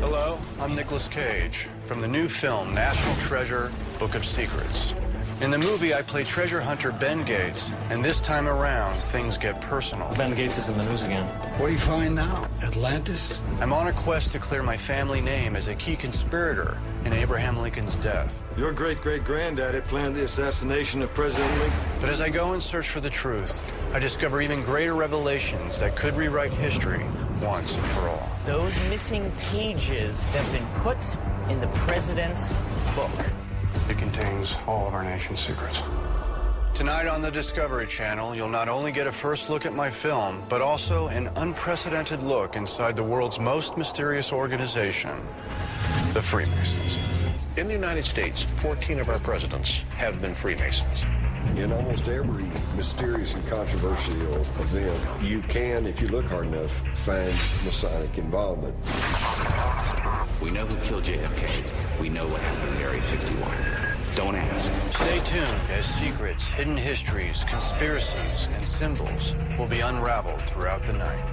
Hello, I'm Nicolas Cage from the new film National Treasure, Book of Secrets. In the movie, I play treasure hunter Ben Gates, and this time around, things get personal. Ben Gates is in the news again. What do you find now? Atlantis? I'm on a quest to clear my family name as a key conspirator in Abraham Lincoln's death. Your great-great-granddaddy planned the assassination of President Lincoln. But as I go and search for the truth, I discover even greater revelations that could rewrite history once and for all. Those missing pages have been put in the president's book. It contains all of our nation's secrets. Tonight on the Discovery Channel, you'll not only get a first look at my film, but also an unprecedented look inside the world's most mysterious organization, the Freemasons. In the United States, 14 of our presidents have been Freemasons. In almost every mysterious and controversial event, you can, if you look hard enough, find Masonic involvement. We know who killed JFK. We know what happened in Area 51. Don't ask. Stay tuned as secrets, hidden histories, conspiracies, and symbols will be unraveled throughout the night.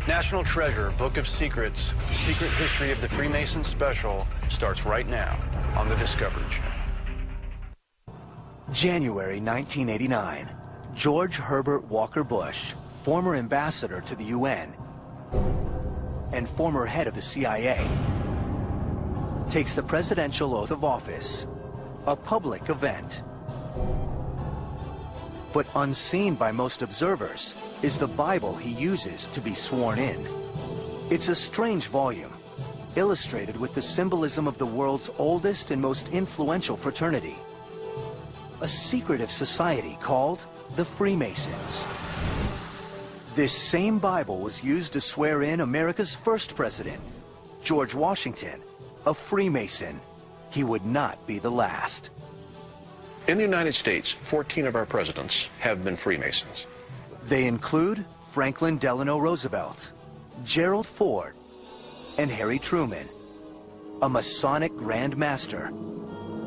National Treasure, Book of Secrets, Secret History of the Freemasons Special starts right now on the Discovery Channel. January 1989. George Herbert Walker Bush, former ambassador to the UN and former head of the CIA, takes the presidential oath of office, a public event. But unseen by most observers is the Bible he uses to be sworn in. It's a strange volume, illustrated with the symbolism of the world's oldest and most influential fraternity, a secretive society called the Freemasons. This same Bible was used to swear in America's first president, George Washington, a Freemason. He would not be the last. In the United States, 14 of our presidents have been Freemasons. They include Franklin Delano Roosevelt, Gerald Ford, and Harry Truman, a Masonic Grand Master,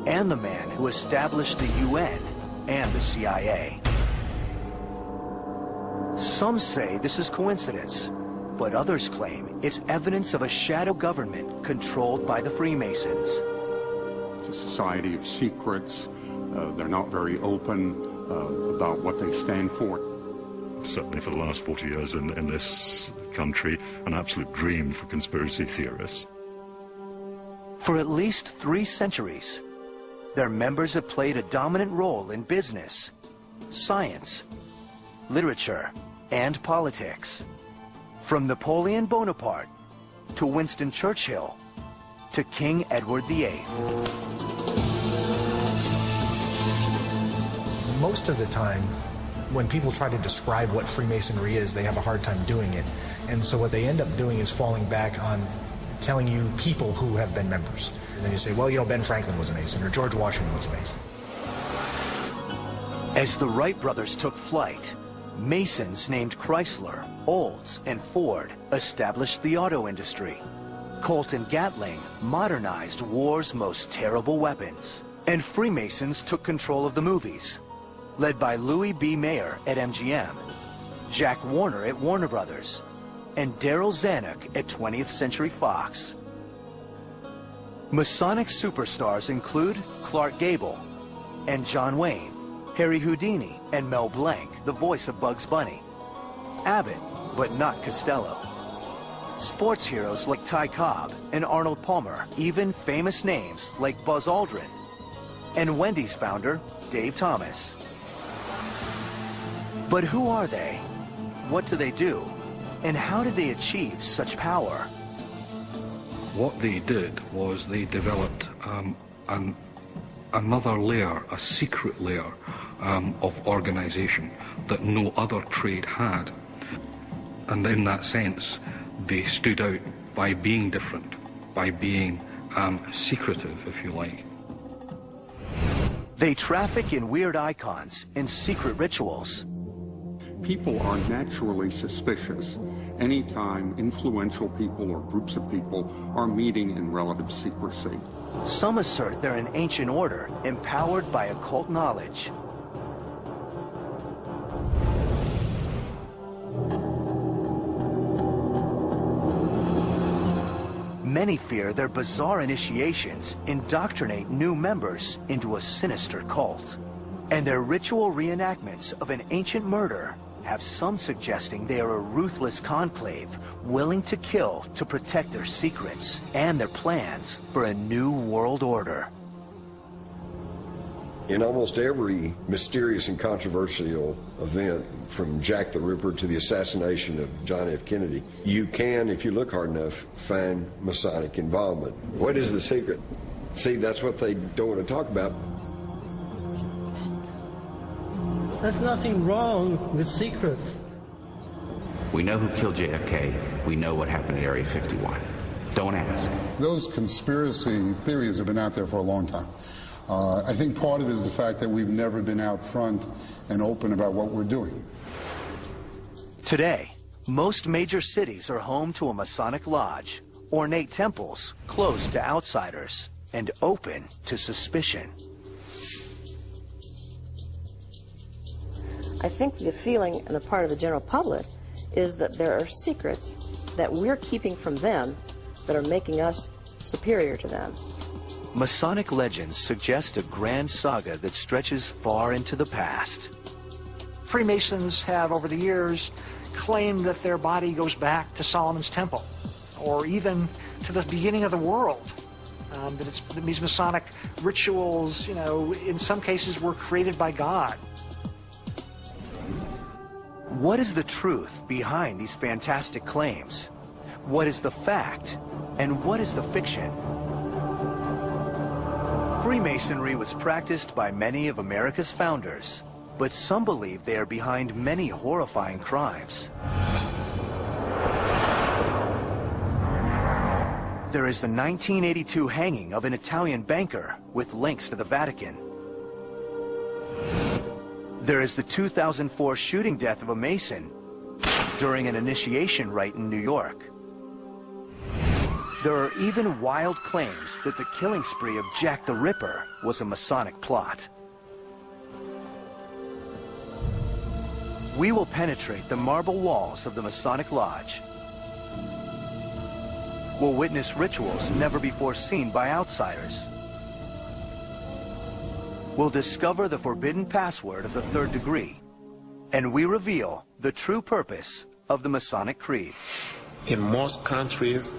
and the man who established the UN and the CIA. Some say this is coincidence, but others claim it's evidence of a shadow government controlled by the Freemasons. It's a society of secrets. They're not very open about what they stand for. Certainly for the last 40 years in this country, an absolute dream for conspiracy theorists. For at least 3 centuries, their members have played a dominant role in business, science, literature, and politics. From Napoleon Bonaparte to Winston Churchill to King Edward VIII. Most of the time, when people try to describe what Freemasonry is, they have a hard time doing it. And so what they end up doing is falling back on telling you people who have been members. And then you say, well, you know, Ben Franklin was a Mason, or George Washington was a Mason. As the Wright brothers took flight, Masons named Chrysler, Olds, and Ford established the auto industry. Colt and Gatling modernized war's most terrible weapons. And Freemasons took control of the movies, led by Louis B. Mayer at MGM, Jack Warner at Warner Brothers, and Daryl Zanuck at 20th Century Fox. Masonic superstars include Clark Gable and John Wayne, Harry Houdini and Mel Blanc, the voice of Bugs Bunny, Abbott, but not Costello, sports heroes like Ty Cobb and Arnold Palmer, even famous names like Buzz Aldrin, and Wendy's founder, Dave Thomas. But who are they? What do they do? And how did they achieve such power? What they did was they developed another layer, a secret layer of organization that no other trade had. And in that sense, they stood out by being different, by being secretive, if you like. They traffic in weird icons and secret rituals. People are naturally suspicious anytime influential people or groups of people are meeting in relative secrecy. Some assert they're an ancient order empowered by occult knowledge. Many fear their bizarre initiations indoctrinate new members into a sinister cult. And their ritual reenactments of an ancient murder have some suggesting they are a ruthless conclave willing to kill to protect their secrets and their plans for a new world order. In almost every mysterious and controversial event, from Jack the Ripper to the assassination of John F. Kennedy, you can, if you look hard enough, find Masonic involvement. What is the secret? See, that's what they don't want to talk about. There's nothing wrong with secrets. We know who killed JFK. We know what happened at Area 51. Don't ask. Those conspiracy theories have been out there for a long time. I think part of it is the fact that we've never been out front and open about what we're doing. Today, most major cities are home to a Masonic lodge, ornate temples closed to outsiders and open to suspicion. I think the feeling on the part of the general public is that there are secrets that we're keeping from them that are making us superior to them. Masonic legends suggest a grand saga that stretches far into the past. Freemasons have, over the years, claimed that their body goes back to Solomon's Temple, or even to the beginning of the world. That these Masonic rituals, in some cases were created by God. What is the truth behind these fantastic claims? What is the fact? And what is the fiction? Freemasonry was practiced by many of America's founders, but some believe they are behind many horrifying crimes. There is the 1982 hanging of an Italian banker with links to the Vatican. There is the 2004 shooting death of a Mason during an initiation rite in New York. There are even wild claims that the killing spree of Jack the Ripper was a Masonic plot. We will penetrate the marble walls of the Masonic Lodge. We'll witness rituals never before seen by outsiders. We'll discover the forbidden password of the third degree, and we reveal the true purpose of the Masonic Creed. In most countries,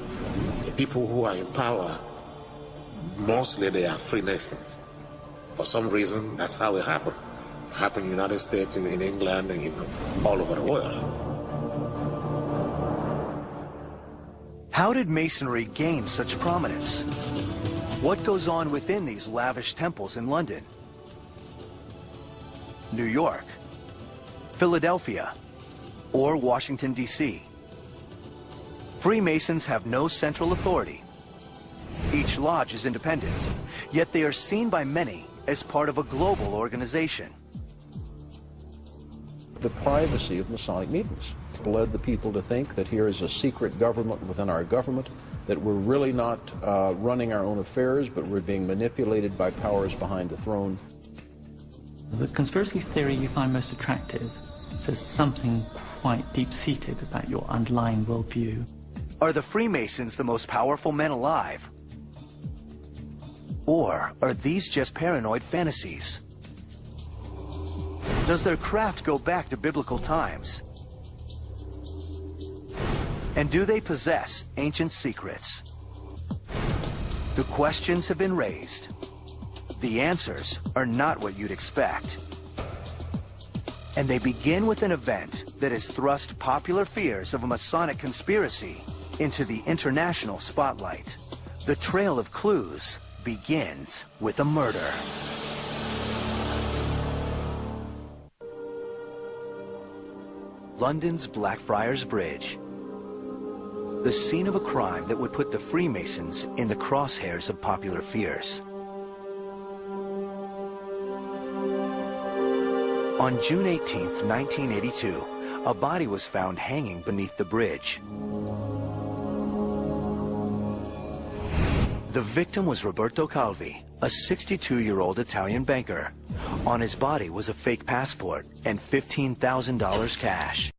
the people who are in power, mostly they are Freemasons. For some reason, that's how it happened. It happened in the United States, in England, and all over the world. How did Masonry gain such prominence? What goes on within these lavish temples in London, New York, Philadelphia, or Washington, D.C.? Freemasons have no central authority. Each lodge is independent, yet they are seen by many as part of a global organization. The privacy of Masonic meetings led the people to think that here is a secret government within our government, that we're really not running our own affairs, but we're being manipulated by powers behind the throne. The conspiracy theory you find most attractive says something quite deep-seated about your underlying worldview. Are the Freemasons the most powerful men alive? Or are these just paranoid fantasies? Does their craft go back to biblical times? And do they possess ancient secrets? The questions have been raised. The answers are not what you'd expect. And they begin with an event that has thrust popular fears of a Masonic conspiracy into the international spotlight. The trail of clues begins with a murder. London's Blackfriars Bridge. The scene of a crime that would put the Freemasons in the crosshairs of popular fears. On June 18th, 1982, a body was found hanging beneath the bridge. The victim was Roberto Calvi, a 62-year-old Italian banker. On his body was a fake passport and $15,000 cash.